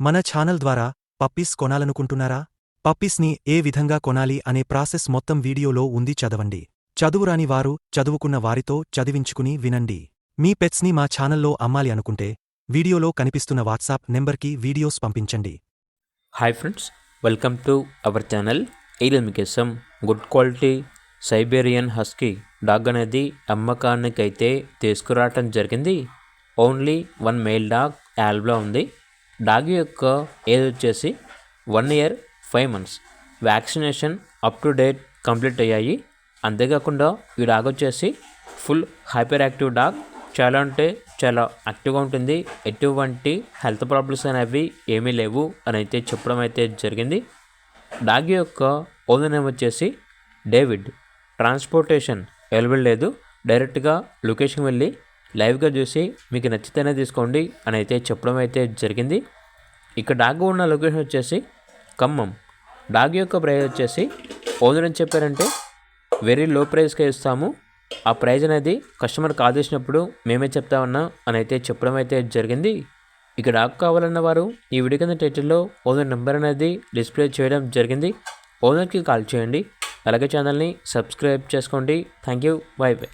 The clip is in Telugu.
మన ఛానల్ ద్వారా పప్పీస్ కొనాలనుకుంటున్నారా? పప్పీస్ని ఏ విధంగా కొనాలి అనే ప్రాసెస్ మొత్తం వీడియోలో ఉంది, చదవండి. చదువురాని వారు చదువుకున్న వారితో చదివించుకుని వినండి. మీ పెట్స్ని మా ఛానల్లో అమ్మాలి అనుకుంటే వీడియోలో కనిపిస్తున్న వాట్సాప్ నెంబర్కి వీడియోస్ పంపించండి. Hi friends, welcome to our channel. ఈరోజు మీకోసం good quality Siberian husky dog అనేది అమ్మకానికైతే తీసుకురావటం జరిగింది. ఓన్లీ 1 మేల్ డాగ్ యాల్బ్లో ఉంది. డాగ్ యొక్క ఏజ్ వచ్చేసి 1 year 5 months. Vaccination up to date complete అయ్యాయి. అంతేకాకుండా ఈ డాగ్ వచ్చేసి ఫుల్ హైపర్ యాక్టివ్ డాగ్. చాలా అంటే చాలా యాక్టివ్గా ఉంటుంది. ఎటువంటి హెల్త్ ప్రాబ్లమ్స్ అనేవి ఏమీ లేవు అని అయితే చెప్పడం అయితే జరిగింది. డాగ్ యొక్క ఓనర్ నేమ్ వచ్చేసి డేవిడ్. ట్రాన్స్పోర్టేషన్ అవైలబుల్ లేదు. డైరెక్ట్గా లొకేషన్కి వెళ్ళి లైవ్గా చూసి మీకు నచ్చితేనే తీసుకోండి అని అయితే చెప్పడం అయితే జరిగింది. ఇక్కడ డాగ్ ఉన్న లొకేషన్ వచ్చేసి ఖమ్మం. డాగ్ యొక్క ప్రైస్ వచ్చేసి ఓనర్ అని చెప్పారంటే వెరీ లో ప్రైస్కే ఇస్తాము. ఆ ప్రైజ్ అనేది కస్టమర్కి ఆదేశించినప్పుడు మేమే చెప్తా ఉన్నాం అని అయితే చెప్పడం అయితే జరిగింది. ఇక డాగ్ కావాలన్న వారు ఈ వీడియో కింద టైటిల్లో ఓనర్ నెంబర్ అనేది డిస్ప్లే చేయడం జరిగింది. ఓనర్కి కాల్ చేయండి. అలాగే ఛానల్ని సబ్స్క్రైబ్ చేసుకోండి. Thank you. By by.